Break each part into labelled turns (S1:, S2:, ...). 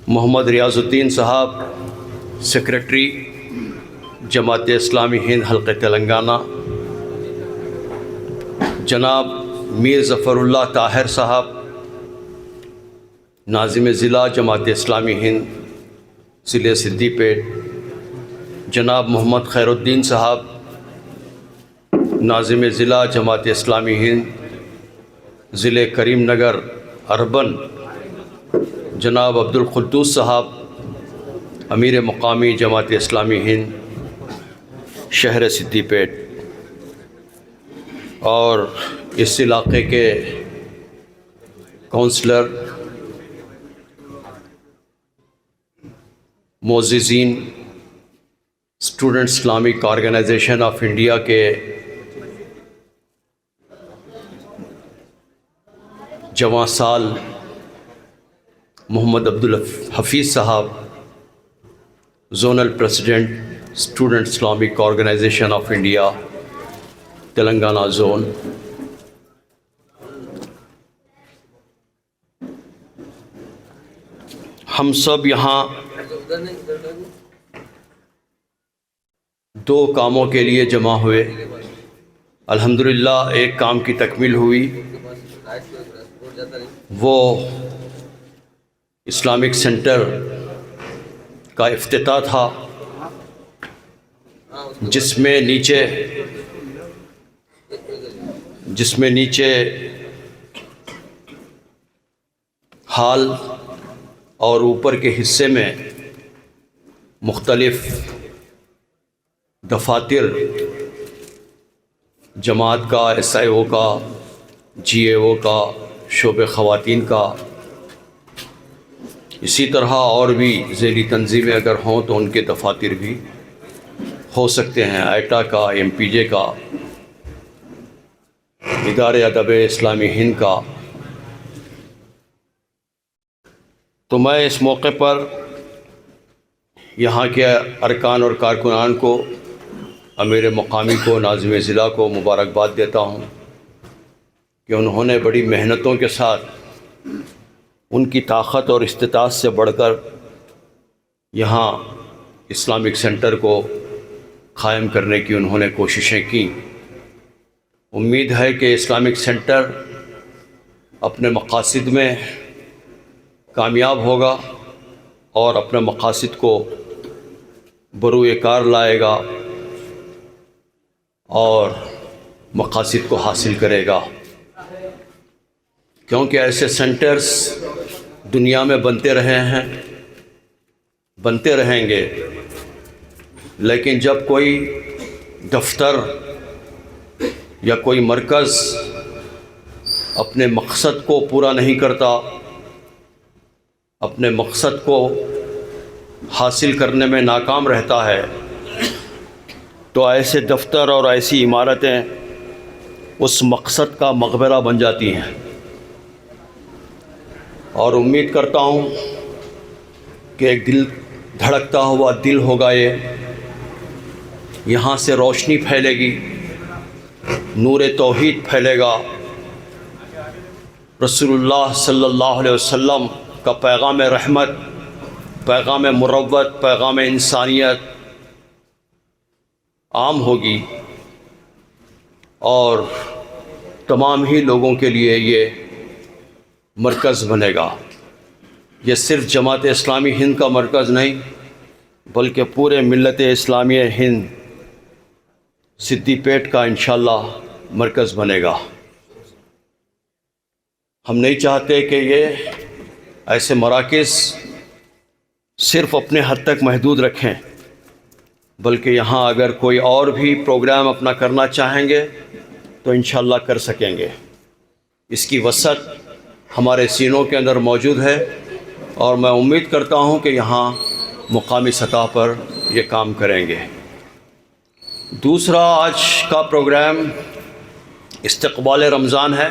S1: محمد ریاض الدین صاحب سیکریٹری جماعت اسلامی ہند حلقہ تلنگانہ، جناب میر ظفر اللہ طاہر صاحب ناظم ضلع جماعت اسلامی ہند ضلع سدی پیٹ، جناب محمد خیر الدین صاحب ناظم ضلع جماعت اسلامی ہند ضلع کریم نگر اربن، جناب عبد القدوس صاحب امیر مقامی جماعت اسلامی ہند شہر سدی پیٹ، اور اس علاقے کے کونسلر، معززین، student Islamic organization of India کے جواں سال محمد عبدالحفیظ صاحب zonal president student Islamic organization of India Telangana zone, ہم سب یہاں دو کاموں کے لیے جمع ہوئے۔ الحمدللہ ایک کام کی تکمیل ہوئی، وہ اسلامک سینٹر کا افتتاح تھا، جس میں نیچے ہال اور اوپر کے حصے میں مختلف دفاتر جماعت کا، ایس آئی او کا، جی اے او کا، شعبہ خواتین کا، اسی طرح اور بھی ذیلی تنظیمیں اگر ہوں تو ان کے دفاتر بھی ہو سکتے ہیں، ایٹا کا، ایم پی جے کا، ادارے ادب اسلامی ہند کا۔ تو میں اس موقع پر یہاں کے ارکان اور کارکنان کو، امیر مقامی کو، ناظم ضلع کو مبارکباد دیتا ہوں کہ انہوں نے بڑی محنتوں کے ساتھ، ان کی طاقت اور استطاعت سے بڑھ کر یہاں اسلامک سینٹر کو قائم کرنے کی انہوں نے کوششیں کی۔ امید ہے کہ اسلامک سینٹر اپنے مقاصد میں کامیاب ہوگا اور اپنے مقاصد کو بروئے کار لائے گا اور مقاصد کو حاصل کرے گا، کیونکہ ایسے سینٹرز دنیا میں بنتے رہے ہیں، بنتے رہیں گے، لیکن جب کوئی دفتر یا کوئی مرکز اپنے مقصد کو پورا نہیں کرتا، اپنے مقصد کو حاصل کرنے میں ناکام رہتا ہے، تو ایسے دفتر اور ایسی عمارتیں اس مقصد کا مقبرہ بن جاتی ہیں۔ اور امید کرتا ہوں کہ ایک دل دھڑکتا ہوا دل ہوگا، یہاں سے روشنی پھیلے گی، نور توحید پھیلے گا، رسول اللہ صلی اللہ علیہ وسلم کا پیغام رحمت، پیغام مروت، پیغام انسانیت عام ہوگی، اور تمام ہی لوگوں کے لیے یہ مرکز بنے گا۔ یہ صرف جماعت اسلامی ہند کا مرکز نہیں، بلکہ پورے ملت اسلامی ہند سدی پیٹ کا انشاءاللہ مرکز بنے گا۔ ہم نہیں چاہتے کہ یہ ایسے مراکز صرف اپنے حد تک محدود رکھیں، بلکہ یہاں اگر کوئی اور بھی پروگرام اپنا کرنا چاہیں گے تو انشاءاللہ کر سکیں گے۔ اس کی وسعت ہمارے سینوں کے اندر موجود ہے، اور میں امید کرتا ہوں کہ یہاں مقامی سطح پر یہ کام کریں گے۔ دوسرا، آج کا پروگرام استقبال رمضان ہے،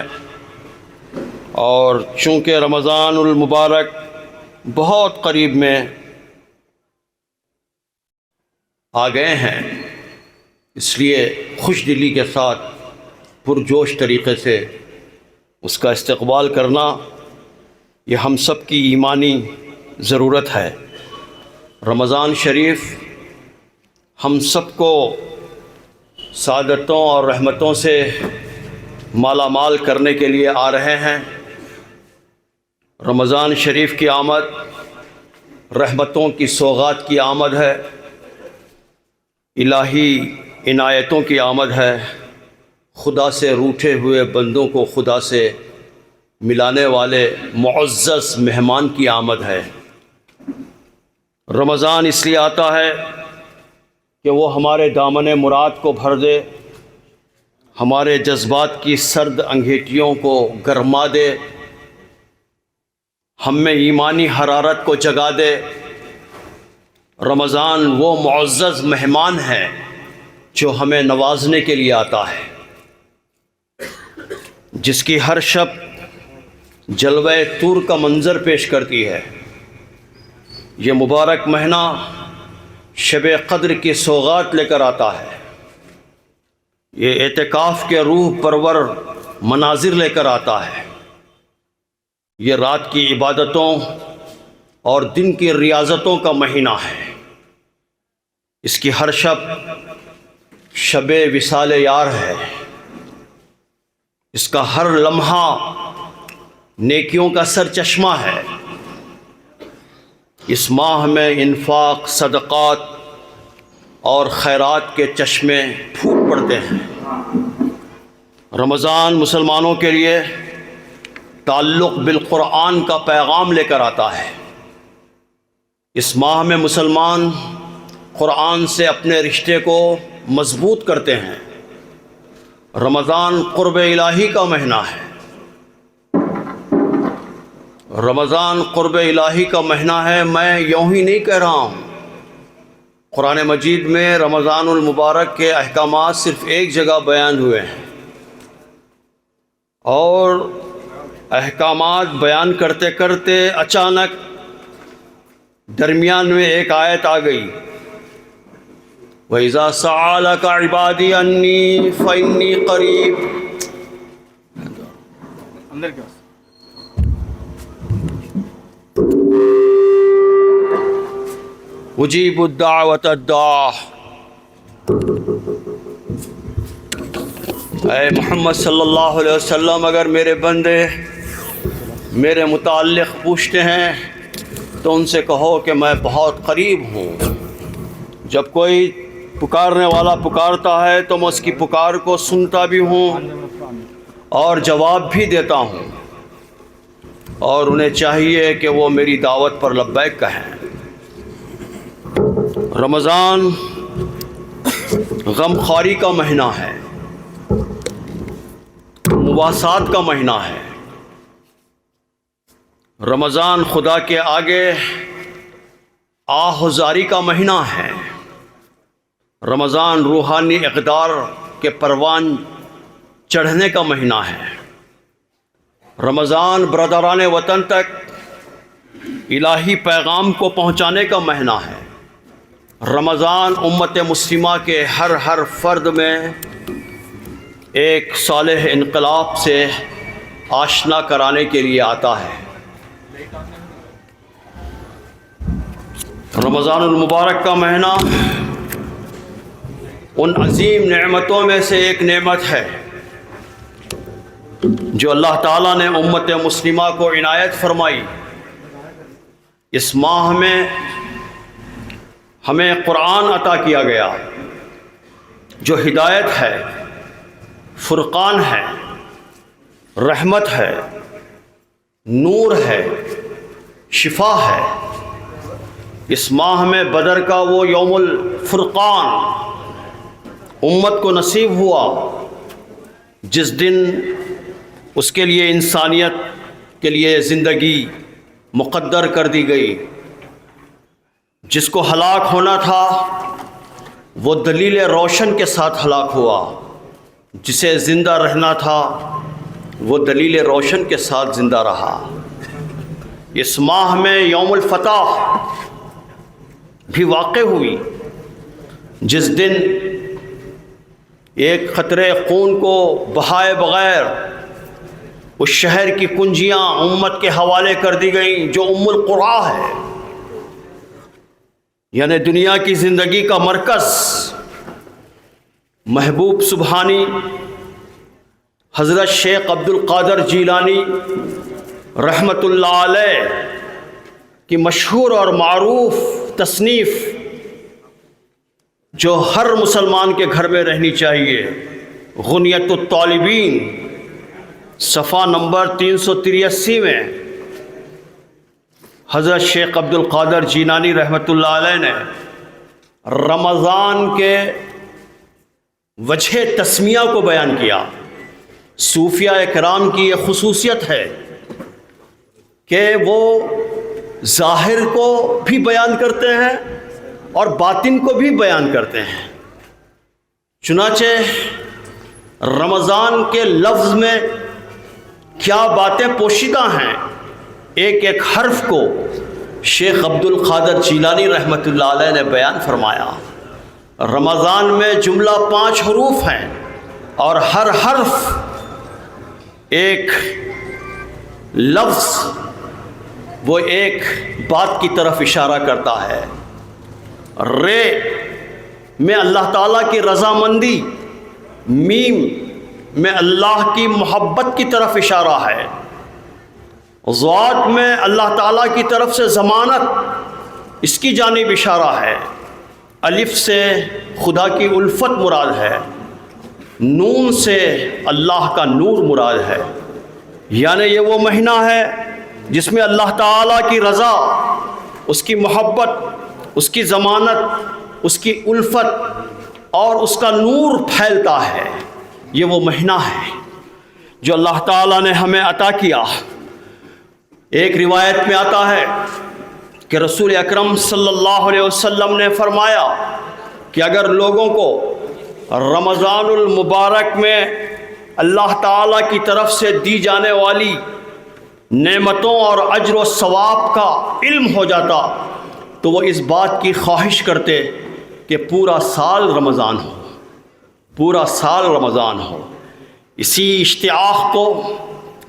S1: اور چونکہ رمضان المبارک بہت قریب میں آ گئے ہیں، اس لیے خوش دلی کے ساتھ پرجوش طریقے سے اس کا استقبال کرنا یہ ہم سب کی ایمانی ضرورت ہے۔ رمضان شریف ہم سب کو سعادتوں اور رحمتوں سے مالا مال کرنے کے لیے آ رہے ہیں۔ رمضان شریف کی آمد رحمتوں کی سوغات کی آمد ہے، الہی عنایتوں کی آمد ہے، خدا سے روٹھے ہوئے بندوں کو خدا سے ملانے والے معزز مہمان کی آمد ہے۔ رمضان اس لیے آتا ہے کہ وہ ہمارے دامن مراد کو بھر دے، ہمارے جذبات کی سرد انگیٹھیوں کو گرما دے، ہم میں ایمانی حرارت کو جگا دے۔ رمضان وہ معزز مہمان ہے جو ہمیں نوازنے کے لیے آتا ہے، جس کی ہر شب جلوہ طور کا منظر پیش کرتی ہے۔ یہ مبارک مہینہ شب قدر کی سوغات لے کر آتا ہے، یہ اعتکاف کے روح پرور مناظر لے کر آتا ہے، یہ رات کی عبادتوں اور دن کی ریاضتوں کا مہینہ ہے۔ اس کی ہر شب شب وصال یار ہے، اس کا ہر لمحہ نیکیوں کا سرچشمہ ہے۔ اس ماہ میں انفاق، صدقات اور خیرات کے چشمے پھوٹ پڑتے ہیں۔ رمضان مسلمانوں کے لیے تعلق بالقرآن کا پیغام لے کر آتا ہے۔ اس ماہ میں مسلمان قرآن سے اپنے رشتے کو مضبوط کرتے ہیں۔ رمضان قرب الہی کا مہینہ ہے، رمضان قرب الہی کا مہینہ ہے۔ میں یوں ہی نہیں کہہ رہا ہوں، قرآن مجید میں رمضان المبارک کے احکامات صرف ایک جگہ بیان ہوئے ہیں، اور احکامات بیان کرتے کرتے اچانک درمیان میں ایک آیت آ گئی، وَإِذَا سَأَلَكَ عِبَادِي عَنِّي فَإِنِّي قَرِيبٌ۔ اجیب الدعوۃ الداع۔ اے محمد صلی اللہ علیہ وسلم، اگر میرے بندے میرے متعلق پوچھتے ہیں تو ان سے کہو کہ میں بہت قریب ہوں۔ جب کوئی پکارنے والا پکارتا ہے تو میں اس کی پکار کو سنتا بھی ہوں اور جواب بھی دیتا ہوں، اور انہیں چاہیے کہ وہ میری دعوت پر لبیک کہیں۔ رمضان غم خواری کا مہینہ ہے، مواسات کا مہینہ ہے۔ رمضان خدا کے آگے آہذاری کا مہینہ ہے۔ رمضان روحانی اقدار کے پروان چڑھنے کا مہینہ ہے۔ رمضان برادران وطن تک الہی پیغام کو پہنچانے کا مہینہ ہے۔ رمضان امت مسلمہ کے ہر فرد میں ایک صالح انقلاب سے آشنا کرانے کے لیے آتا ہے۔ رمضان المبارک کا مہینہ ان عظیم نعمتوں میں سے ایک نعمت ہے جو اللہ تعالیٰ نے امت مسلمہ کو عنایت فرمائی۔ اس ماہ میں ہمیں قرآن عطا کیا گیا جو ہدایت ہے، فرقان ہے، رحمت ہے، نور ہے، شفا ہے۔ اس ماہ میں بدر کا وہ یوم الفرقان امت کو نصیب ہوا، جس دن اس کے لیے انسانیت کے لیے زندگی مقدر کر دی گئی۔ جس کو ہلاک ہونا تھا وہ دلیل روشن کے ساتھ ہلاک ہوا، جسے زندہ رہنا تھا وہ دلیل روشن کے ساتھ زندہ رہا۔ اس ماہ میں یوم الفتح بھی واقع ہوئی، جس دن ایک قطرے خون کو بہائے بغیر اس شہر کی کنجیاں امت کے حوالے کر دی گئیں جو ام القرآ ہے، یعنی دنیا کی زندگی کا مرکز۔ محبوب سبحانی حضرت شیخ عبد القادر جیلانی رحمۃ اللہ علیہ کی مشہور اور معروف تصنیف جو ہر مسلمان کے گھر میں رہنی چاہیے، غنیت الطالبین، صفحہ نمبر 383 میں حضرت شیخ عبد القادر جیلانی رحمۃ اللہ علیہ نے رمضان کے وجہ تسمیہ کو بیان کیا۔ صوفیہ اکرام کی یہ خصوصیت ہے کہ وہ ظاہر کو بھی بیان کرتے ہیں اور باطن کو بھی بیان کرتے ہیں۔ چنانچہ رمضان کے لفظ میں کیا باتیں پوشیدہ ہیں، ایک ایک حرف کو شیخ عبد القادر جیلانی رحمۃ اللہ علیہ نے بیان فرمایا۔ رمضان میں جملہ 5 حروف ہیں اور ہر حرف ایک لفظ وہ ایک بات کی طرف اشارہ کرتا ہے۔ رے میں اللہ تعالیٰ کی رضامندی، میم میں اللہ کی محبت کی طرف اشارہ ہے، ضاد میں اللہ تعالیٰ کی طرف سے ضمانت اس کی جانب اشارہ ہے، الف سے خدا کی الفت مراد ہے، نون سے اللہ کا نور مراد ہے۔ یعنی یہ وہ مہینہ ہے جس میں اللہ تعالیٰ کی رضا، اس کی محبت، اس کی ضمانت، اس کی الفت اور اس کا نور پھیلتا ہے۔ یہ وہ مہینہ ہے جو اللہ تعالیٰ نے ہمیں عطا کیا۔ ایک روایت میں آتا ہے کہ رسول اکرم صلی اللہ علیہ وسلم نے فرمایا کہ اگر لوگوں کو رمضان المبارک میں اللہ تعالیٰ کی طرف سے دی جانے والی نعمتوں اور اجر و ثواب کا علم ہو جاتا تو وہ اس بات کی خواہش کرتے کہ پورا سال رمضان ہو، پورا سال رمضان ہو۔ اسی اشتیاق کو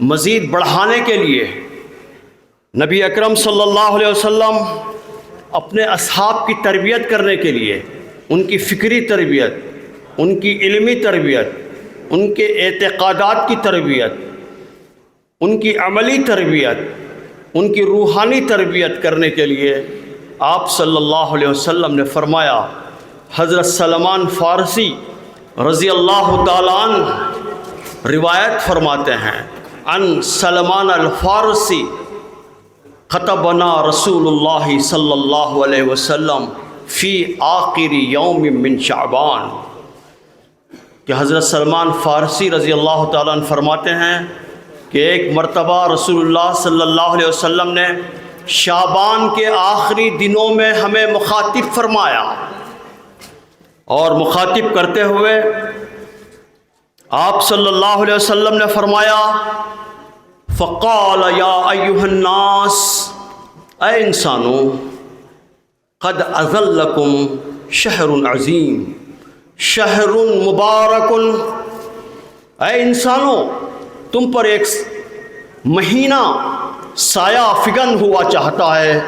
S1: مزید بڑھانے کے لیے نبی اکرم صلی اللہ علیہ وسلم اپنے اصحاب کی تربیت کرنے کے لیے، ان کی فکری تربیت، ان کی علمی تربیت، ان کے اعتقادات کی تربیت، ان کی عملی تربیت، ان کی روحانی تربیت کرنے کے لیے آپ صلی اللہ علیہ وسلم نے فرمایا۔ حضرت سلمان فارسی رضی اللہ تعالیٰ عنہ روایت فرماتے ہیں، ان سلمان الفارسی خطبنا رسول اللہ صلی اللہ علیہ وسلم فی آخر یوم من شعبان، کہ حضرت سلمان فارسی رضی اللہ تعالیٰ عنہ فرماتے ہیں کہ ایک مرتبہ رسول اللہ صلی اللہ علیہ وسلم نے شعبان کے آخری دنوں میں ہمیں مخاطب فرمایا، اور مخاطب کرتے ہوئے آپ صلی اللہ علیہ وسلم نے فرمایا، فقال یا ایھا الناس، اے انسانوں، قد اظلکم شہر عظیم شہر مبارک، اے انسانوں تم پر ایک مہینہ سایہ فگن ہوا چاہتا ہے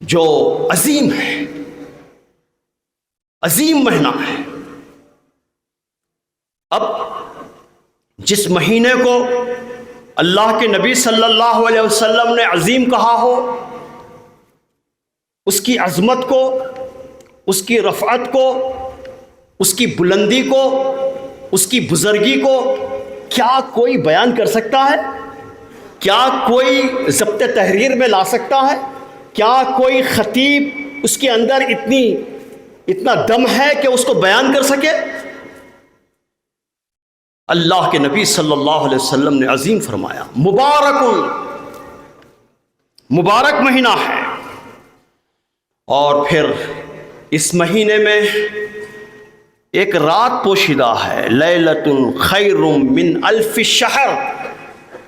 S1: جو عظیم ہے، عظیم مہینہ ہے۔ اب جس مہینے کو اللہ کے نبی صلی اللہ علیہ وسلم نے عظیم کہا ہو، اس کی عظمت کو، اس کی رفعت کو، اس کی بلندی کو، اس کی بزرگی کو کیا کوئی بیان کر سکتا ہے؟ کیا کوئی ضبط تحریر میں لا سکتا ہے؟ کیا کوئی خطیب اس کے اندر اتنا دم ہے کہ اس کو بیان کر سکے؟ اللہ کے نبی صلی اللہ علیہ وسلم نے عظیم فرمایا، مبارک، مبارک مہینہ ہے۔ اور پھر اس مہینے میں ایک رات پوشیدہ ہے، لیلۃ خیر من الف شہر،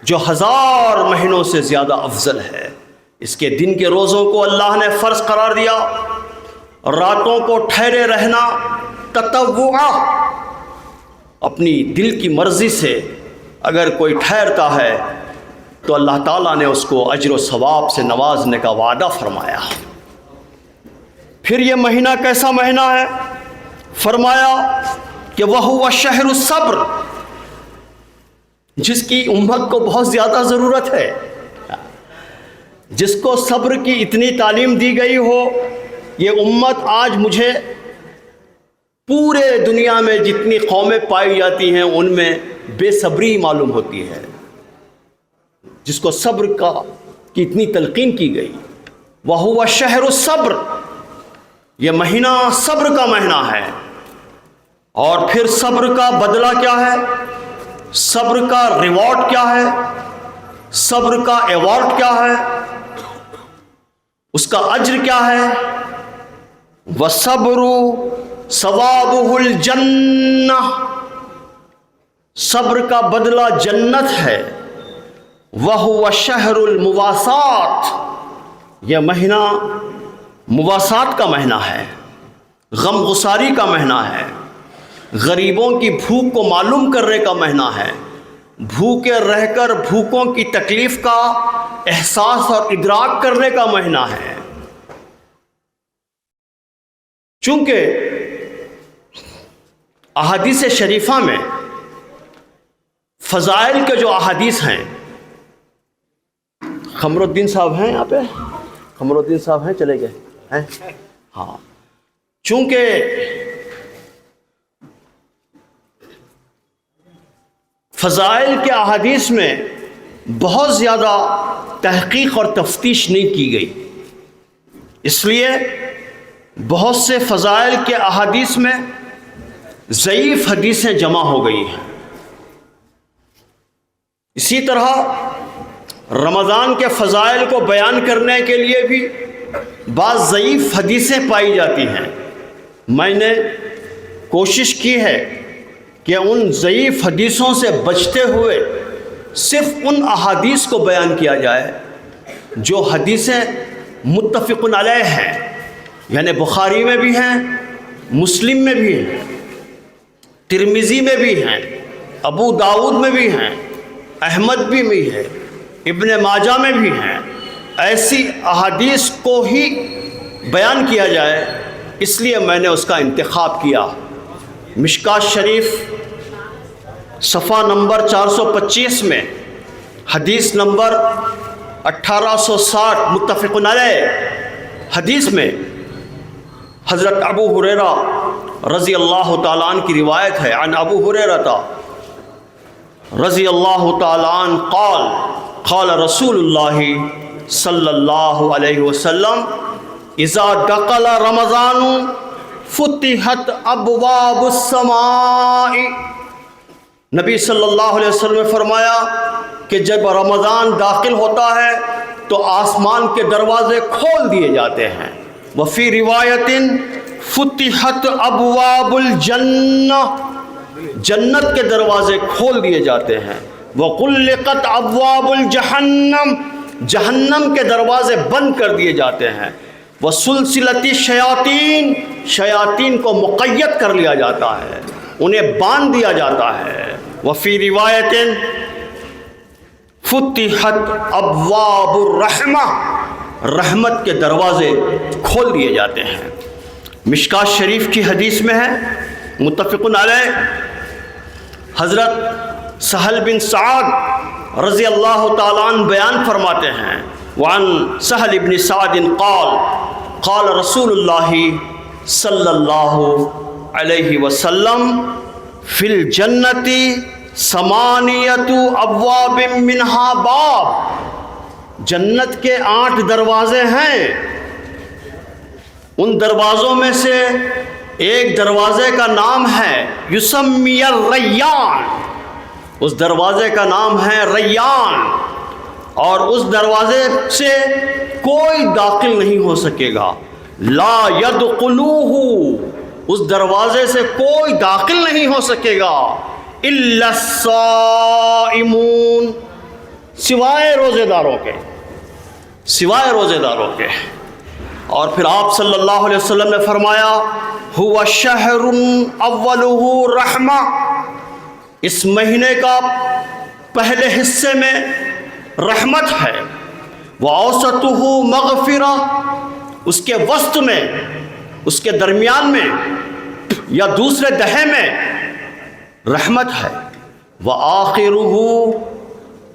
S1: جو 1000 مہینوں سے زیادہ افضل ہے۔ اس کے دن کے روزوں کو اللہ نے فرض قرار دیا، راتوں کو ٹھہرے رہنا تطوعا، اپنی دل کی مرضی سے اگر کوئی ٹھہرتا ہے تو اللہ تعالیٰ نے اس کو اجر و ثواب سے نوازنے کا وعدہ فرمایا۔ پھر یہ مہینہ کیسا مہینہ ہے؟ فرمایا کہ وَهُوَ شَهْرُ الصَّبْرِ، جس کی امت کو بہت زیادہ ضرورت ہے، جس کو صبر کی اتنی تعلیم دی گئی ہو۔ یہ امت آج مجھے پورے دنیا میں جتنی قومیں پائی جاتی ہیں ان میں بے صبری معلوم ہوتی ہے، جس کو صبر کی اتنی تلقین کی گئی۔ وَهُوَ شَهْرُ الصَّبْرِ، یہ مہینہ صبر کا مہینہ ہے۔ اور پھر صبر کا بدلہ کیا ہے؟ صبر کا ریوارڈ کیا ہے؟ صبر کا ایوارڈ کیا ہے؟ اس کا اجر کیا ہے؟ وَالصَّبْرُ ثَوَابُهُ الْجَنَّةُ، صبر کا بدلہ جنت ہے۔ وَهُوَ شَهْرُ الْمُوَاسَاةِ، یہ مہینہ مواسات کا مہینہ ہے، غم گساری کا مہینہ ہے، غریبوں کی بھوک کو معلوم کرنے کا مہینہ ہے، بھوکے رہ کر بھوکوں کی تکلیف کا احساس اور ادراک کرنے کا مہینہ ہے۔ چونکہ احادیث شریفہ میں فضائل کے جو احادیث ہیں، قمر الدین صاحب ہیں یہاں پہ؟ قمر الدین صاحب ہیں؟ چلے گئے ہیں؟ ہاں، چونکہ فضائل کے احادیث میں بہت زیادہ تحقیق اور تفتیش نہیں کی گئی، اس لیے بہت سے فضائل کے احادیث میں ضعیف حدیثیں جمع ہو گئی ہیں۔ اسی طرح رمضان کے فضائل کو بیان کرنے کے لیے بھی بعض ضعیف حدیثیں پائی جاتی ہیں۔ میں نے کوشش کی ہے کہ ان ضعیف حدیثوں سے بچتے ہوئے صرف ان احادیث کو بیان کیا جائے جو حدیثیں متفق علیہ ہیں، یعنی بخاری میں بھی ہیں، مسلم میں بھی ہیں، ترمذی میں بھی ہیں، ابو داؤد میں بھی ہیں، احمد بھی ہے، ابن ماجہ میں بھی ہیں۔ ایسی احادیث کو ہی بیان کیا جائے، اس لیے میں نے اس کا انتخاب کیا۔ مشکات شریف صفحہ نمبر 425 میں حدیث نمبر 1860 متفق علیہ حدیث میں حضرت ابو ہریرہ رضی اللہ تعالیٰ عنہ کی روایت ہے، عن ابو ہریرہ رضی اللہ تعالیٰ عنہ قال قال رسول اللہ صلی اللہ علیہ وسلم اذا دخل رمضان فتحت ابواب السماء، نبی صلی اللہ علیہ وسلم نے فرمایا کہ جب رمضان داخل ہوتا ہے تو آسمان کے دروازے کھول دیے جاتے ہیں۔ وفی روایت فتحت ابواب الجنہ، جنت کے دروازے کھول دیے جاتے ہیں۔ وغلقت ابواب الجہنم، جہنم کے دروازے بند کر دیے جاتے ہیں۔ وسلسلۃ الشیاطین، شیاطین کو مقید کر لیا جاتا ہے، انہیں باندھ دیا جاتا ہے۔ وفی روایت فتحت ابواب الرحمہ، رحمت کے دروازے کھول دیے جاتے ہیں۔ مشکات شریف کی حدیث میں ہے، متفق علیہ، حضرت سہل بن سعد رضی اللہ تعالیٰ عنہ بیان فرماتے ہیں، وعن سہل بن سعد قال قال رسول اللہ صلی اللہ علیہ وسلم فی الجنت ثمانیۃ ابواب منہا باب، جنت کے 8 دروازے ہیں، ان دروازوں میں سے ایک دروازے کا نام ہے یسمی الریان، اس دروازے کا نام ہے ریان، اور اس دروازے سے کوئی داخل نہیں ہو سکے گا، لا یدخلوہ، اس دروازے سے کوئی داخل نہیں ہو سکے گا، الا الصائمون، سوائے روزے داروں کے، سوائے روزے داروں کے۔ اور پھر آپ صلی اللہ علیہ وسلم نے فرمایا ہوا شہر اولہ رحمہ، اس مہینے کا
S2: پہلے حصے میں رحمت ہے، وَأَوْسَطُهُ مَغْفِرَةٌ، اس کے وسط میں، اس کے درمیان میں یا دوسرے دہے میں رحمت ہے، وَآخِرُهُ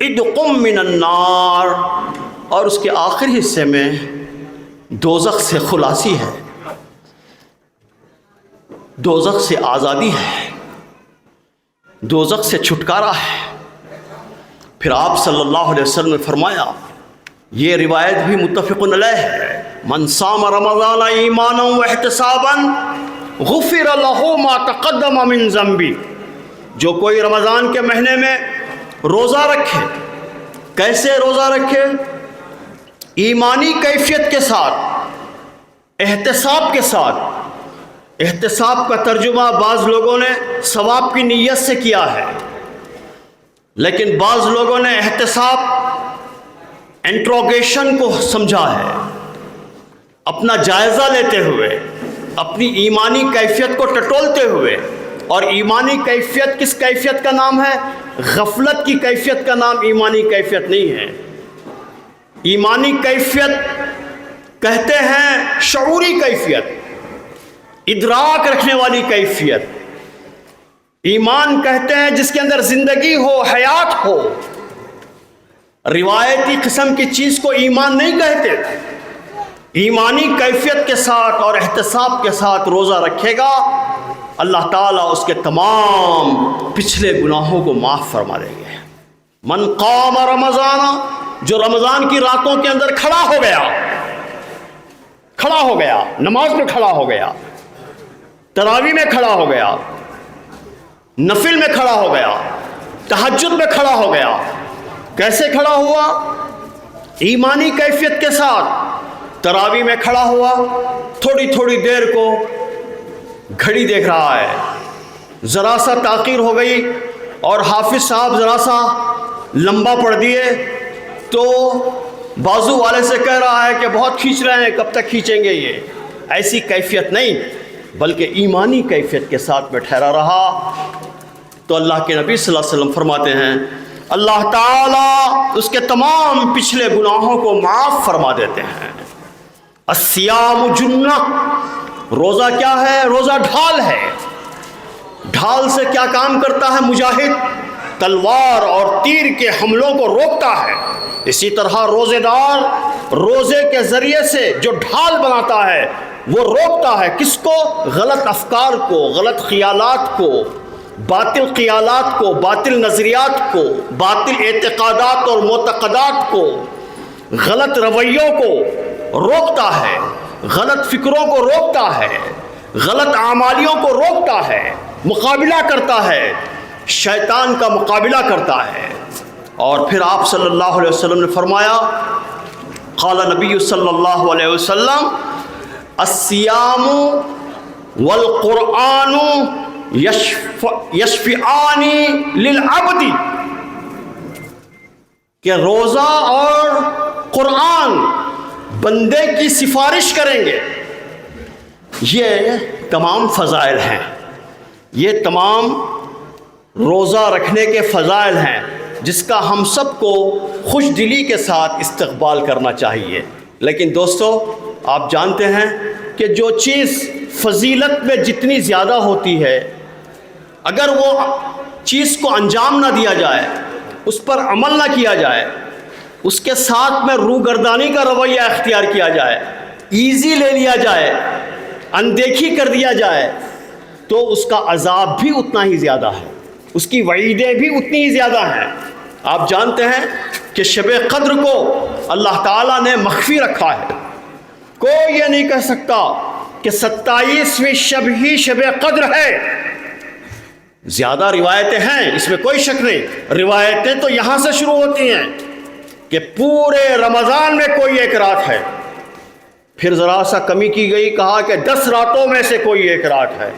S2: عِتْقٌ مِّنَ النَّارِ، اور اس کے آخری حصے میں دوزخ سے خلاصی ہے، دوزخ سے آزادی ہے، دوزخ سے چھٹکارا ہے۔ پھر آپ صلی اللہ علیہ وسلم نے فرمایا، یہ روایت بھی متفق علیہ ہے، من صام رمضان ایمانا واحتسابا غفر له ما تقدم من ذنبی، جو کوئی رمضان کے مہینے میں روزہ رکھے، کیسے روزہ رکھے؟ ایمانی کیفیت کے ساتھ، احتساب کے ساتھ۔ احتساب کا ترجمہ بعض لوگوں نے ثواب کی نیت سے کیا ہے، لیکن بعض لوگوں نے احتساب انٹروگیشن کو سمجھا ہے، اپنا جائزہ لیتے ہوئے، اپنی ایمانی کیفیت کو ٹٹولتے ہوئے۔ اور ایمانی کیفیت کس کیفیت کا نام ہے؟ غفلت کی کیفیت کا نام ایمانی کیفیت نہیں ہے۔ ایمانی کیفیت کہتے ہیں شعوری کیفیت، ادراک رکھنے والی کیفیت۔ ایمان کہتے ہیں جس کے اندر زندگی ہو، حیات ہو۔ روایتی قسم کی چیز کو ایمان نہیں کہتے۔ ایمانی کیفیت کے ساتھ اور احتساب کے ساتھ روزہ رکھے گا، اللہ تعالیٰ اس کے تمام پچھلے گناہوں کو معاف فرما دیں گے۔ من قام رمضان، جو رمضان کی راتوں کے اندر کھڑا ہو گیا، نماز میں کھڑا ہو گیا، تراویح میں کھڑا ہو گیا، نفل میں کھڑا ہو گیا، تہجد میں کھڑا ہو گیا۔ کیسے کھڑا ہوا؟ ایمانی کیفیت کے ساتھ۔ تراویح میں کھڑا ہوا، تھوڑی تھوڑی دیر کو گھڑی دیکھ رہا ہے، ذرا سا تاخیر ہو گئی اور حافظ صاحب ذرا سا لمبا پڑھ دیے تو بازو والے سے کہہ رہا ہے کہ بہت کھینچ رہے ہیں، کب تک کھینچیں گے؟ یہ ایسی کیفیت نہیں، بلکہ ایمانی کیفیت کے ساتھ میں ٹھہرا رہا تو اللہ کے نبی صلی اللہ علیہ وسلم فرماتے ہیں اللہ تعالیٰ اس کے تمام پچھلے گناہوں کو معاف فرما دیتے ہیں۔ الصیام جنہ، روزہ کیا ہے؟ روزہ ڈھال ہے۔ ڈھال سے کیا کام کرتا ہے مجاہد؟ تلوار اور تیر کے حملوں کو روکتا ہے۔ اسی طرح روزے دار روزے کے ذریعے سے جو ڈھال بناتا ہے وہ روکتا ہے کس کو؟ غلط افکار کو، غلط خیالات کو، باطل خیالات کو، باطل نظریات کو، باطل اعتقادات اور معتقدات کو، غلط رویوں کو روکتا ہے، غلط فکروں کو روکتا ہے، غلط اعمالیوں کو روکتا ہے، مقابلہ کرتا ہے، شیطان کا مقابلہ کرتا ہے۔ اور پھر آپ صلی اللہ علیہ وسلم نے فرمایا، قال نبی صلی اللہ علیہ وسلم الصیام والقرآن یشفعان للعبد، کہ روزہ اور قرآن بندے کی سفارش کریں گے۔ یہ تمام فضائل ہیں، یہ تمام روزہ رکھنے کے فضائل ہیں جس کا ہم سب کو خوش دلی کے ساتھ استقبال کرنا چاہیے۔ لیکن دوستو، آپ جانتے ہیں کہ جو چیز فضیلت میں جتنی زیادہ ہوتی ہے، اگر وہ چیز کو انجام نہ دیا جائے، اس پر عمل نہ کیا جائے، اس کے ساتھ میں روگردانی کا رویہ اختیار کیا جائے، ایزی لے لیا جائے، اندیکھی کر دیا جائے، تو اس کا عذاب بھی اتنا ہی زیادہ ہے، اس کی وعیدیں بھی اتنی ہی زیادہ ہیں۔ آپ جانتے ہیں کہ شب قدر کو اللہ تعالیٰ نے مخفی رکھا ہے۔ کوئی یہ نہیں کہہ سکتا کہ 27ویں شب ہی شب قدر ہے۔ زیادہ روایتیں ہیں، اس میں کوئی شک نہیں، روایتیں تو یہاں سے شروع ہوتی ہیں کہ پورے رمضان میں کوئی ایک رات ہے، پھر ذرا سا کمی کی گئی، کہا کہ 10 راتوں میں سے کوئی ایک رات ہے،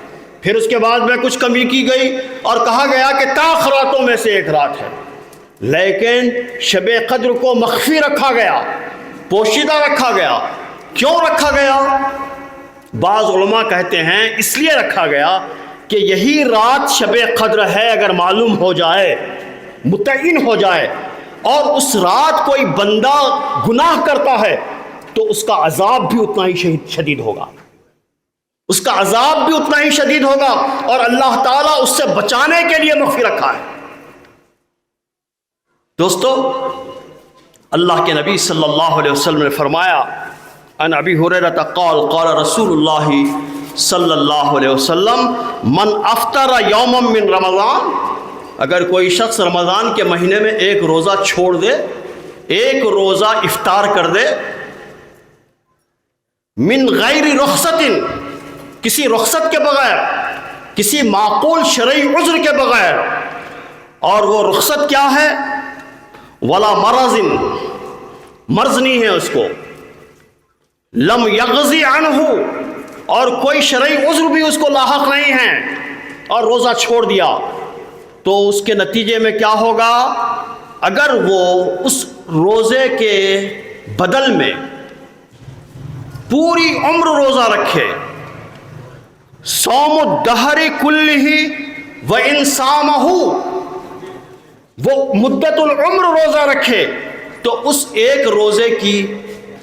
S2: پھر اس کے بعد میں کچھ کمی کی گئی اور کہا گیا کہ تاخ راتوں میں سے ایک رات ہے۔ لیکن شب قدر کو مخفی رکھا گیا، پوشیدہ رکھا گیا۔ کیوں رکھا گیا؟ بعض علماء کہتے ہیں اس لیے رکھا گیا کہ یہی رات شب قدر ہے، اگر معلوم ہو جائے متعین ہو جائے اور اس رات کوئی بندہ گناہ کرتا ہے تو اس کا عذاب بھی اتنا ہی شدید ہوگا، اس کا عذاب بھی اتنا ہی شدید ہوگا، اور اللہ تعالیٰ اس سے بچانے کے لیے مخفی رکھا ہے۔ دوستو، اللہ کے نبی صلی اللہ علیہ وسلم نے فرمایا، ان ابی ہریرہ قال قال رسول اللہ صلی اللہ علیہ وسلم من افطر یوما من رمضان، اگر کوئی شخص رمضان کے مہینے میں ایک روزہ چھوڑ دے، ایک روزہ افطار کر دے، من غیر رخصت، کسی رخصت کے بغیر، کسی معقول شرعی عذر کے بغیر، اور وہ رخصت کیا ہے؟ ولا مرض، مرض نہیں ہے اس کو، لم یغزی عنہ، اور کوئی شرعی عذر بھی اس کو لاحق نہیں ہے، اور روزہ چھوڑ دیا، تو اس کے نتیجے میں کیا ہوگا؟ اگر وہ اس روزے کے بدل میں پوری عمر روزہ رکھے، صوم الدہر کلہ وان صامہ، وہ مدت العمر روزہ رکھے تو اس ایک روزے کی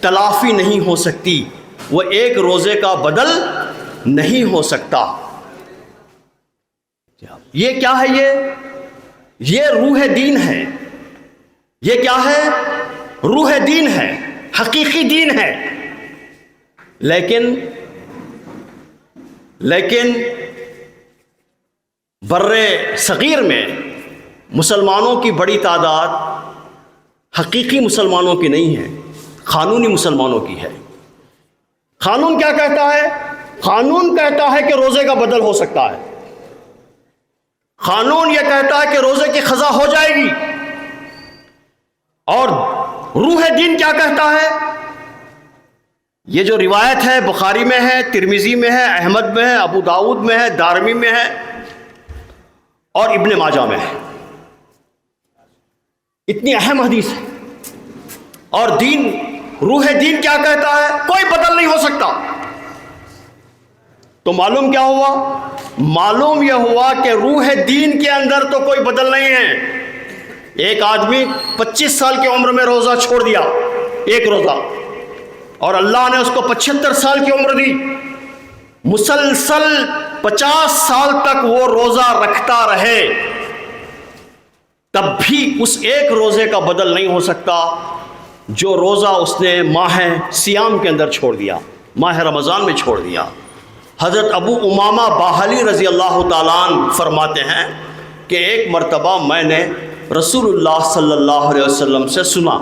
S2: تلافی نہیں ہو سکتی، وہ ایک روزے کا بدل نہیں ہو سکتا۔ یہ کیا ہے؟ یہ روح دین ہے۔ یہ کیا ہے؟ روح دین ہے، حقیقی دین ہے۔ لیکن بر صغیر میں مسلمانوں کی بڑی تعداد حقیقی مسلمانوں کی نہیں ہے، قانونی مسلمانوں کی ہے۔ قانون کیا کہتا ہے؟ قانون کہتا ہے کہ روزے کا بدل ہو سکتا ہے، قانون یہ کہتا ہے کہ روزے کی قضا ہو جائے گی، اور روح دین کیا کہتا ہے؟ یہ جو روایت ہے بخاری میں ہے، ترمذی میں ہے، احمد میں ہے، ابو داؤد میں ہے، دارمی میں ہے، اور ابن ماجہ میں ہے، اتنی اہم حدیث ہے۔ اور دین، روح دین کیا کہتا ہے؟ کوئی بدل نہیں ہو سکتا۔ تو معلوم کیا ہوا؟ معلوم یہ ہوا کہ روح دین کے اندر تو کوئی بدل نہیں ہے۔ ایک آدمی 25 سال کی عمر میں روزہ چھوڑ دیا، ایک روزہ، اور اللہ نے اس کو 75 سال کی عمر دی، مسلسل 50 سال تک وہ روزہ رکھتا رہے، تب بھی اس ایک روزے کا بدل نہیں ہو سکتا جو روزہ اس نے ماہ سیام کے اندر چھوڑ دیا، ماہ رمضان میں چھوڑ دیا۔ حضرت ابو امامہ باہلی رضی اللہ تعالیٰ عنہ فرماتے ہیں کہ ایک مرتبہ میں نے رسول اللہ صلی اللہ علیہ وسلم سے سنا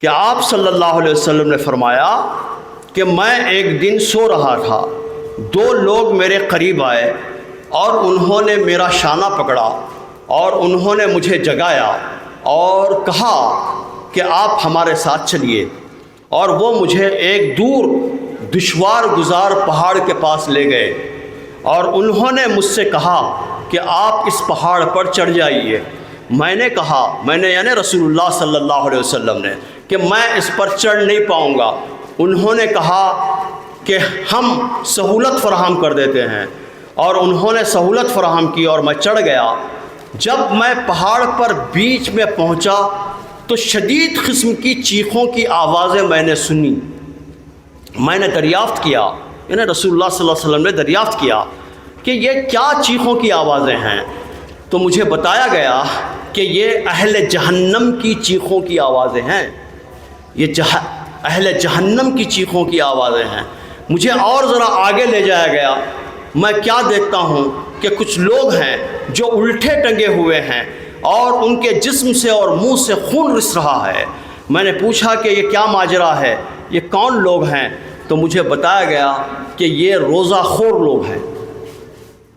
S2: کہ آپ صلی اللہ علیہ وسلم نے فرمایا کہ میں ایک دن سو رہا تھا، دو لوگ میرے قریب آئے اور انہوں نے میرا شانہ پکڑا اور انہوں نے مجھے جگایا اور کہا کہ آپ ہمارے ساتھ چلیے، اور وہ مجھے ایک دور دشوار گزار پہاڑ کے پاس لے گئے، اور انہوں نے مجھ سے کہا کہ آپ اس پہاڑ پر چڑھ جائیے۔ میں نے کہا، میں نے یعنی رسول اللہ صلی اللہ علیہ وسلم نے، کہ میں اس پر چڑھ نہیں پاؤں گا۔ انہوں نے کہا کہ ہم سہولت فراہم کر دیتے ہیں، اور انہوں نے سہولت فراہم کی اور میں چڑھ گیا۔ جب میں پہاڑ پر بیچ میں پہنچا تو شدید قسم کی چیخوں کی آوازیں میں نے سنی۔ میں نے دریافت کیا، یعنی رسول اللہ صلی اللہ علیہ وسلم نے دریافت کیا کہ یہ کیا چیخوں کی آوازیں ہیں، تو مجھے بتایا گیا کہ یہ اہل جہنم کی چیخوں کی آوازیں ہیں، یہ اہل جہنم کی چیخوں کی آوازیں ہیں۔ مجھے اور ذرا آگے لے جایا گیا، میں کیا دیکھتا ہوں کہ کچھ لوگ ہیں جو الٹے ٹنگے ہوئے ہیں اور ان کے جسم سے اور منہ سے خون رس رہا ہے۔ میں نے پوچھا کہ یہ کیا ماجرا ہے، یہ کون لوگ ہیں؟ تو مجھے بتایا گیا کہ یہ روزہ خور لوگ ہیں،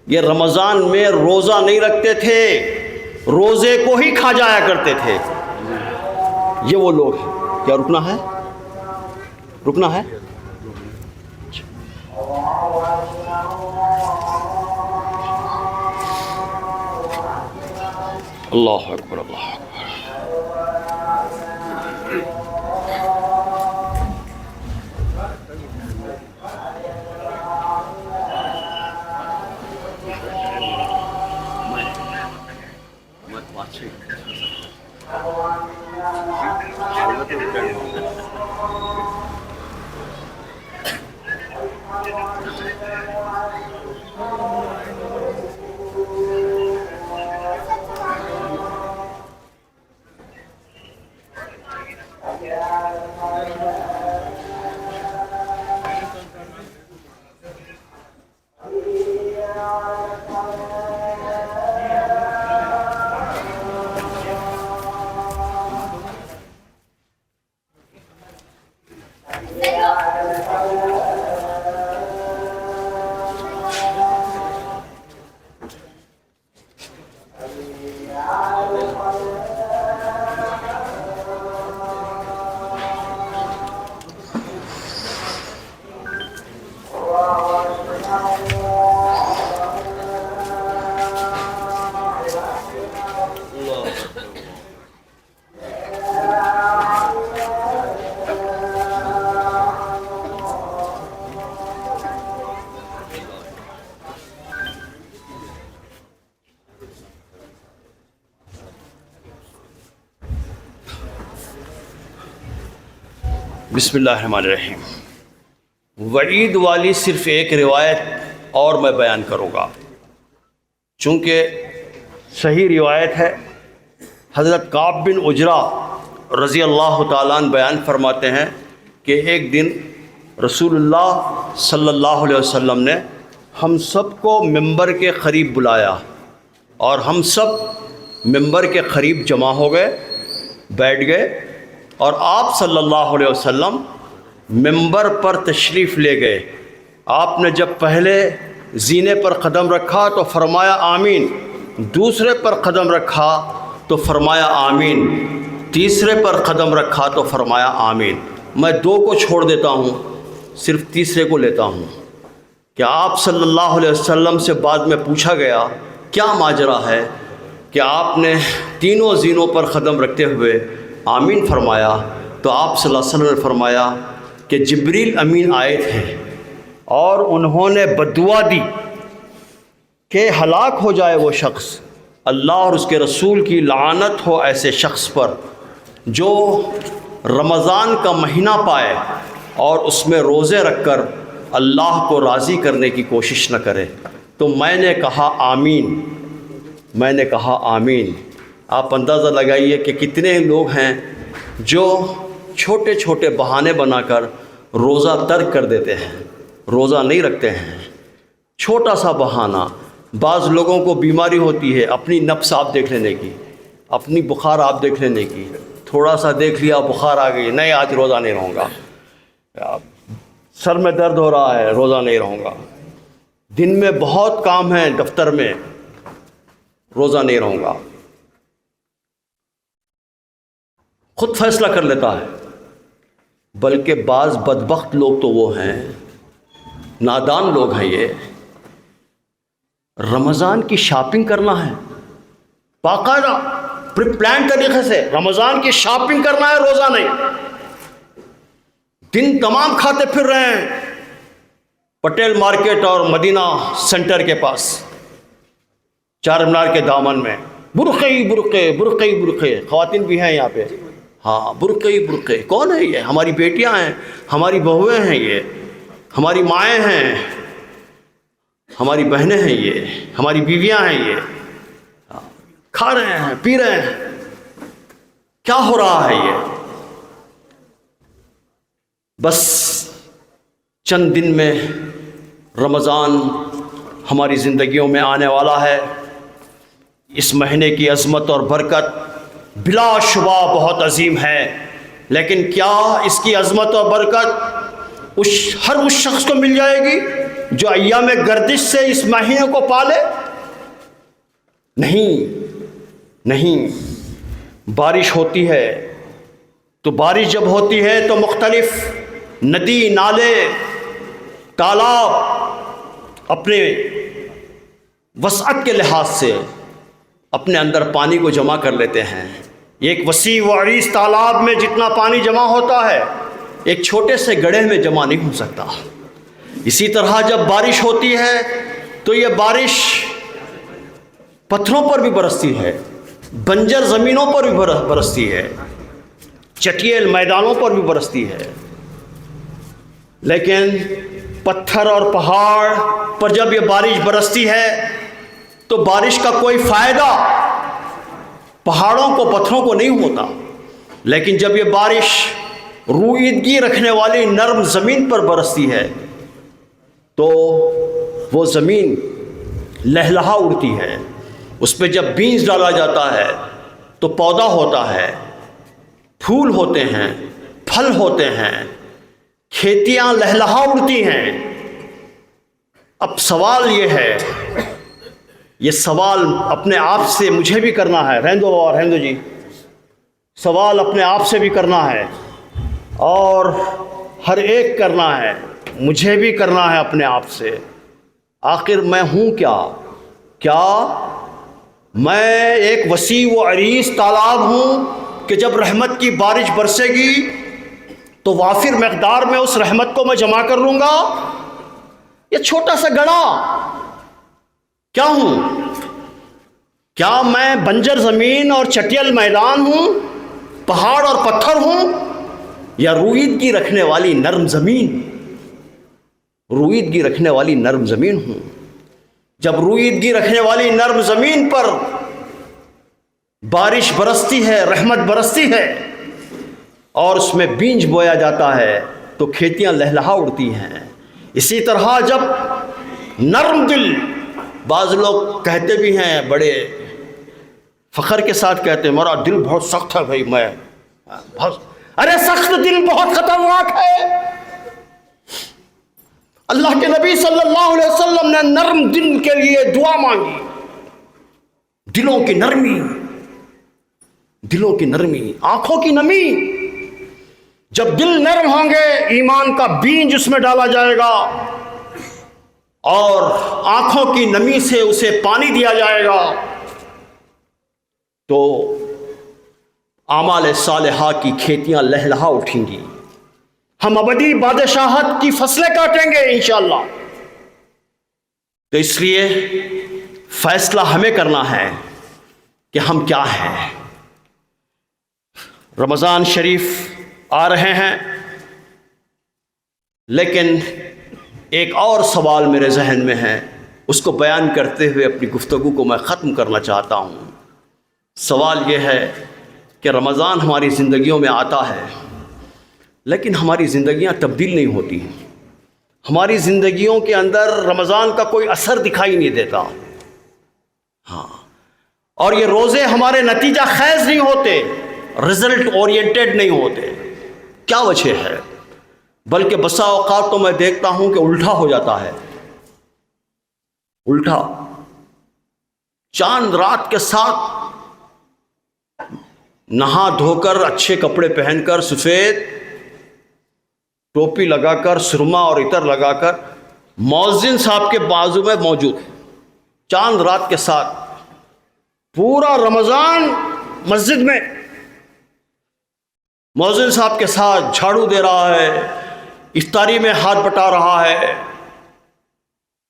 S2: یہ رمضان میں روزہ نہیں رکھتے تھے، روزے کو ہی کھا جایا کرتے تھے، یہ وہ لوگ ہیں۔ کیا رکنا ہے؟ رکنا ہے؟ اللہ اکبر، اللہ اکبر۔
S1: بسم اللہ الرحمن الرحیم۔ وعید والی صرف ایک روایت اور میں بیان کروں گا، چونکہ صحیح روایت ہے۔ حضرت کعب بن عجرہ رضی اللہ تعالیٰ عنہ بیان فرماتے ہیں کہ ایک دن رسول اللہ صلی اللہ علیہ وسلم نے ہم سب کو ممبر کے قریب بلایا اور ہم سب ممبر کے قریب جمع ہو گئے، بیٹھ گئے، اور آپ صلی اللہ علیہ وسلم ممبر پر تشریف لے گئے۔ آپ نے جب پہلے زینے پر قدم رکھا تو فرمایا آمین، دوسرے پر قدم رکھا تو فرمایا آمین، تیسرے پر قدم رکھا تو فرمایا آمین۔ میں دو کو چھوڑ دیتا ہوں، صرف تیسرے کو لیتا ہوں کہ آپ صلی اللہ علیہ وسلم سے بعد میں پوچھا گیا کیا ماجرا ہے کہ آپ نے تینوں زینوں پر قدم رکھتے ہوئے آمین فرمایا، تو آپ صلی اللہ علیہ وسلم نے فرمایا کہ جبریل امین آئے تھے اور انہوں نے بددعا دی کہ ہلاک ہو جائے وہ شخص، اللہ اور اس کے رسول کی لعنت ہو ایسے شخص پر جو رمضان کا مہینہ پائے اور اس میں روزے رکھ کر اللہ کو راضی کرنے کی کوشش نہ کرے۔ تو میں نے کہا آمین، میں نے کہا آمین۔ آپ اندازہ لگائیے کہ کتنے لوگ ہیں جو چھوٹے چھوٹے بہانے بنا کر روزہ ترک کر دیتے ہیں، روزہ نہیں رکھتے ہیں۔ چھوٹا سا بہانہ، بعض لوگوں کو بیماری ہوتی ہے اپنی نفس آپ دیکھ لینے کی، اپنی بخار آپ دیکھ لینے کی، تھوڑا سا دیکھ لیا بخار آ گئی، نہیں آج روزہ نہیں رہوں گا، سر میں درد ہو رہا ہے روزہ نہیں رہوں گا، دن میں بہت کام ہے دفتر میں روزہ نہیں رہوں گا، خود فیصلہ کر لیتا ہے۔ بلکہ بعض بدبخت لوگ تو وہ ہیں، نادان لوگ ہیں، یہ رمضان کی شاپنگ کرنا ہے، باقاعدہ پری پلان طریقے سے رمضان کی شاپنگ کرنا ہے، روزہ نہیں، دن تمام کھاتے پھر رہے ہیں پٹیل مارکیٹ اور مدینہ سینٹر کے پاس، چار مینار کے دامن میں برقعے ہی برقعے، برقعے ہی برقعے، خواتین بھی ہیں یہاں پہ، ہاں برقعے ہی برقعے۔ کون ہے یہ؟ ہماری بیٹیاں ہیں، ہماری بہویں ہیں، یہ ہماری مائیں ہیں، ہماری بہنیں ہیں، یہ ہماری بیویاں ہیں، یہ کھا رہے ہیں پی رہے ہیں، کیا ہو رہا ہے یہ؟ بس چند دن میں رمضان ہماری زندگیوں میں آنے والا ہے۔ اس مہینے کی عظمت اور برکت بلا شبہ بہت عظیم ہے، لیکن کیا اس کی عظمت اور برکت ہر اس شخص کو مل جائے گی جو ایام گردش سے اس مہینے کو پالے؟ نہیں۔ بارش ہوتی ہے تو بارش جب ہوتی ہے تو مختلف ندی، نالے، تالاب اپنے وسعت کے لحاظ سے اپنے اندر پانی کو جمع کر لیتے ہیں۔ ایک وسیع و عریض تالاب میں جتنا پانی جمع ہوتا ہے ایک چھوٹے سے گڑھے میں جمع نہیں ہو سکتا۔ اسی طرح جب بارش ہوتی ہے تو یہ بارش پتھروں پر بھی برستی ہے، بنجر زمینوں پر بھی برستی ہے، چٹیل میدانوں پر بھی برستی ہے، لیکن پتھر اور پہاڑ پر جب یہ بارش برستی ہے تو بارش کا کوئی فائدہ پہاڑوں کو، پتھروں کو نہیں ہوتا،
S2: لیکن جب یہ بارش رویدگی رکھنے والی نرم زمین پر برستی ہے تو وہ زمین لہلہا اڑتی ہے. اس پہ جب بیج ڈالا جاتا ہے تو پودا ہوتا ہے، پھول ہوتے ہیں، پھل ہوتے ہیں، کھیتیاں لہلہا اڑتی ہیں. اب سوال یہ ہے، یہ سوال اپنے آپ سے مجھے بھی کرنا ہے، رہندو اور ہندو جی، سوال اپنے آپ سے بھی کرنا ہے اور ہر ایک کرنا ہے، مجھے بھی کرنا ہے اپنے آپ سے. آخر میں ہوں کیا میں ایک وسیع و عریض تالاب ہوں کہ جب رحمت کی بارش برسے گی تو وافر مقدار میں اس رحمت کو میں جمع کر لوں گا؟ یہ چھوٹا سا گڑھا کیا ہوں؟ کیا میں بنجر زمین اور چٹیل میدان ہوں، پہاڑ اور پتھر ہوں، یا رویدگی رکھنے والی نرم زمین؟ رویدگی رکھنے والی نرم زمین ہوں. جب رویدگی رکھنے والی نرم زمین پر بارش برستی ہے، رحمت برستی ہے اور اس میں بیج بویا جاتا ہے تو کھیتیاں لہلہا اڑتی ہیں. اسی طرح جب نرم دل، بعض لوگ کہتے بھی ہیں، بڑے فخر کے ساتھ کہتے ہیں، میرا دل بہت سخت ہے بھائی، میں ارے سخت دل بہت خطرناک ہے. اللہ کے نبی صلی اللہ علیہ وسلم نے نرم دل کے لیے دعا مانگی. دلوں کی نرمی، دلوں کی نرمی، آنکھوں کی نمی. جب دل نرم ہوں گے ایمان کا بیج اس میں ڈالا جائے گا اور آنکھوں کی نمی سے اسے پانی دیا جائے گا تو اعمال صالحہ کی کھیتیاں لہلہا اٹھیں گی. ہم ابدی بادشاہت کی فصلیں کاٹیں گے انشاءاللہ. تو اس لیے فیصلہ ہمیں کرنا ہے کہ ہم کیا ہیں. رمضان شریف آ رہے ہیں، لیکن ایک اور سوال میرے ذہن میں ہے، اس کو بیان کرتے ہوئے اپنی گفتگو کو میں ختم کرنا چاہتا ہوں. سوال یہ ہے کہ رمضان ہماری زندگیوں میں آتا ہے لیکن ہماری زندگیاں تبدیل نہیں ہوتی. ہماری زندگیوں کے اندر رمضان کا کوئی اثر دکھائی نہیں دیتا. ہاں، اور یہ روزے ہمارے نتیجہ خیز نہیں ہوتے، رزلٹ اورینٹڈ نہیں ہوتے. کیا وجہ ہے؟ بلکہ بسا اوقات تو میں دیکھتا ہوں کہ الٹا ہو جاتا ہے. الٹا، چاند رات کے ساتھ نہا دھو کر، اچھے کپڑے پہن کر، سفید ٹوپی لگا کر، سرما اور عطر لگا کر مؤذن صاحب کے بازو میں موجود، چاند رات کے ساتھ پورا رمضان مسجد میں مؤذن صاحب کے ساتھ جھاڑو دے رہا ہے، افطاری میں ہاتھ بٹا رہا ہے.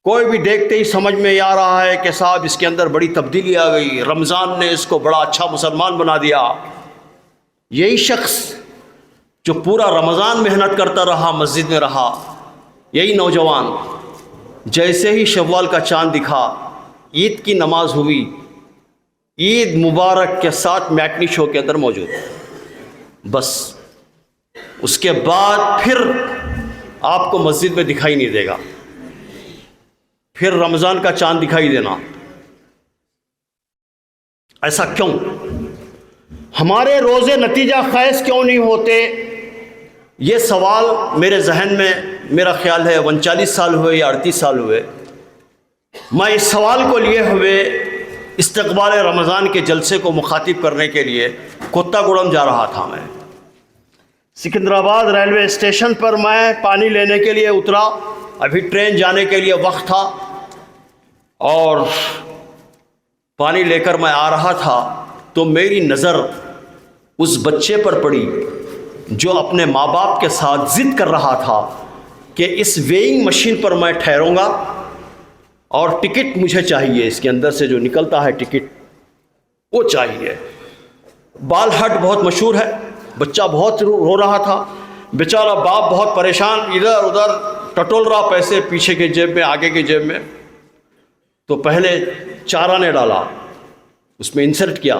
S2: کوئی بھی دیکھتے ہی سمجھ میں آ رہا ہے کہ صاحب اس کے اندر بڑی تبدیلی آ گئی، رمضان نے اس کو بڑا اچھا مسلمان بنا دیا. یہی شخص جو پورا رمضان محنت کرتا رہا، مسجد میں رہا، یہی نوجوان جیسے ہی شوال کا چاند دکھا، عید کی نماز ہوئی، عید مبارک کے ساتھ میٹنی شو کے اندر موجود. بس اس کے بعد پھر آپ کو مسجد میں دکھائی نہیں دے گا. پھر رمضان کا چاند دکھائی دینا. ایسا کیوں؟ ہمارے روزے نتیجہ خیز کیوں نہیں ہوتے؟ یہ سوال میرے ذہن میں، میرا خیال ہے 39 سال ہوئے یا 38 سال ہوئے، میں اس سوال کو لیے ہوئے استقبال رمضان کے جلسے کو مخاطب کرنے کے لیے کوتا گوڑم جا رہا تھا. میں سکندرآباد ریلوے اسٹیشن پر میں پانی لینے کے لیے اترا. ابھی ٹرین جانے کے لیے وقت تھا اور پانی لے کر میں آ رہا تھا تو میری نظر اس بچے پر پڑی جو اپنے ماں باپ کے ساتھ ضد کر رہا تھا کہ اس ویئنگ مشین پر میں ٹھہروں گا اور ٹکٹ مجھے چاہیے، اس کے اندر سے جو نکلتا ہے ٹکٹ وہ چاہیے. بال ہٹ بہت مشہور ہے. بچہ بہت رو رہا تھا، بیچارہ باپ بہت پریشان، ادھر ادھر ٹٹول رہا پیسے پیچھے کے جیب میں، آگے کے جیب میں. تو پہلے چارہ نے ڈالا، اس میں انسرٹ کیا،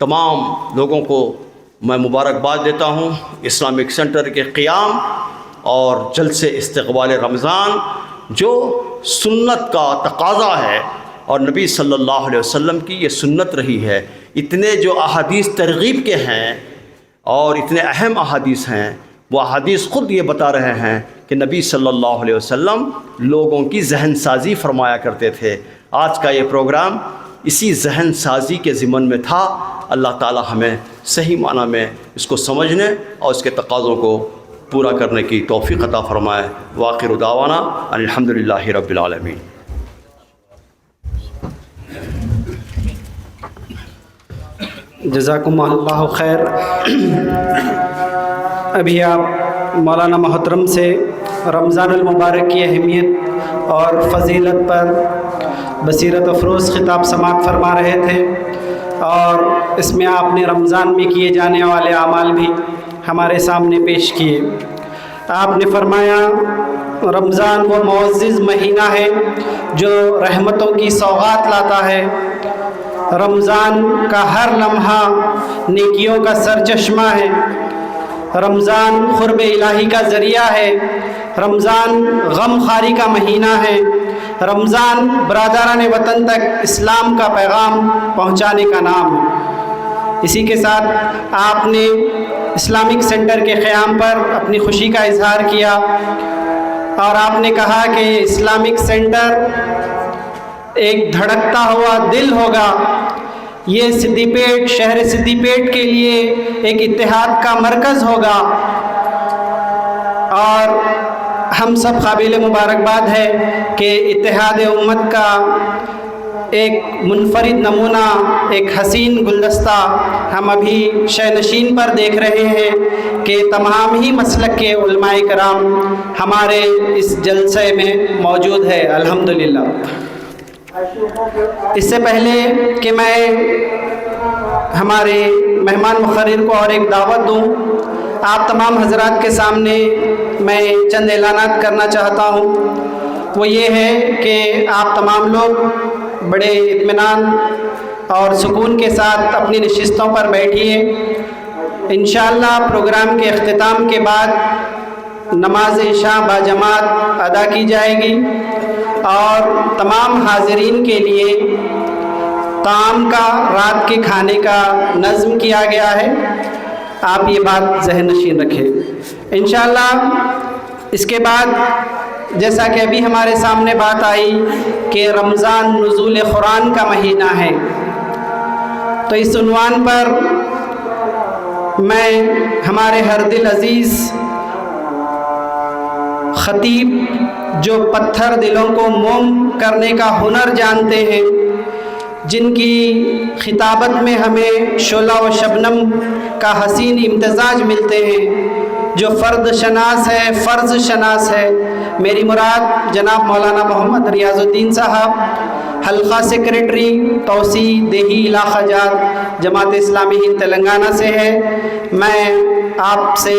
S2: تمام لوگوں کو میں مبارکباد دیتا ہوں اسلامک سینٹر کے قیام اور جلسے استقبال رمضان جو سنت کا تقاضا ہے اور نبی صلی اللہ علیہ وسلم کی یہ سنت رہی ہے. اتنے جو احادیث ترغیب کے ہیں اور اتنے اہم احادیث ہیں، وہ احادیث خود یہ بتا رہے ہیں کہ نبی صلی اللہ علیہ وسلم لوگوں کی ذہن سازی فرمایا کرتے تھے. آج کا یہ پروگرام اسی ذہن سازی کے ضمن میں تھا. اللہ تعالی ہمیں صحیح معنی میں اس کو سمجھنے اور اس کے تقاضوں کو پورا کرنے کی توفیق عطا فرمائے. وآخر دعوانا ان الحمدللہ رب العالمین.
S3: جزاکم اللہ خیر. ابھی آپ مولانا محترم سے رمضان المبارک کی اہمیت اور فضیلت پر بصیرت افروز خطاب سماعت فرما رہے تھے، اور اس میں آپ نے رمضان میں کیے جانے والے اعمال بھی ہمارے سامنے پیش کیے. آپ نے فرمایا رمضان وہ معزز مہینہ ہے جو رحمتوں کی سوغات لاتا ہے. رمضان کا ہر لمحہ نیکیوں کا سرچشمہ ہے. رمضان قرب الہی کا ذریعہ ہے. رمضان غم خاری کا مہینہ ہے. رمضان برادران وطن تک اسلام کا پیغام پہنچانے کا نام ہے. اسی کے ساتھ آپ نے اسلامک سینٹر کے قیام پر اپنی خوشی کا اظہار کیا، اور آپ نے کہا کہ اسلامک سینٹر ایک دھڑکتا ہوا دل ہوگا. یہ سدی پیٹ، شہر سدی پیٹ کے لیے ایک اتحاد کا مرکز ہوگا، اور ہم سب قابل مبارکباد ہے کہ اتحاد امت کا ایک منفرد نمونہ، ایک حسین گلدستہ ہم ابھی شہ نشین پر دیکھ رہے ہیں کہ تمام ہی مسلک کے علماء کرام ہمارے اس جلسے میں موجود ہے. الحمدللہ. اس سے پہلے کہ میں ہمارے مہمان مقرر کو اور ایک دعوت دوں، آپ تمام حضرات کے سامنے میں چند اعلانات کرنا چاہتا ہوں. وہ یہ ہے کہ آپ تمام لوگ بڑے اطمینان اور سکون کے ساتھ اپنی نشستوں پر بیٹھیے. انشاءاللہ پروگرام کے اختتام کے بعد نماز عشاء باجماعت ادا کی جائے گی، اور تمام حاضرین کے لیے طعام کا، رات کے کھانے کا نظم کیا گیا ہے. آپ یہ بات ذہن نشین رکھیں. انشاءاللہ اس کے بعد جیسا کہ ابھی ہمارے سامنے بات آئی کہ رمضان نزول قرآن کا مہینہ ہے، تو اس عنوان پر میں ہمارے ہر دل عزیز خطیب جو پتھر دلوں کو موم کرنے کا ہنر جانتے ہیں، جن کی خطابت میں ہمیں شعلہ و شبنم کا حسین امتزاج ملتے ہیں، جو فرد شناس ہے، فرض شناس ہے. میری مراد جناب مولانا محمد ریاض الدین صاحب، حلقہ سیکریٹری توسیع دیہی علاقہ جات جماعت اسلامی ہند تلنگانہ سے ہے. میں آپ سے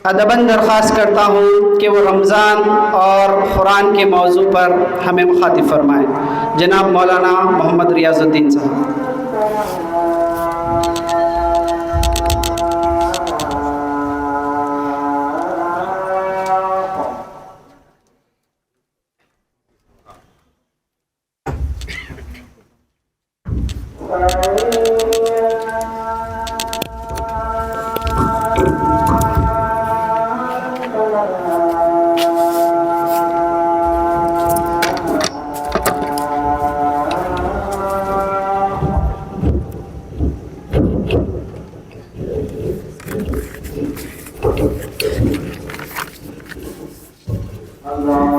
S3: ادباً درخواست کرتا ہوں کہ وہ رمضان اور قرآن کے موضوع پر ہمیں مخاطب فرمائیں. جناب مولانا محمد ریاض الدین صاحب.
S4: Allah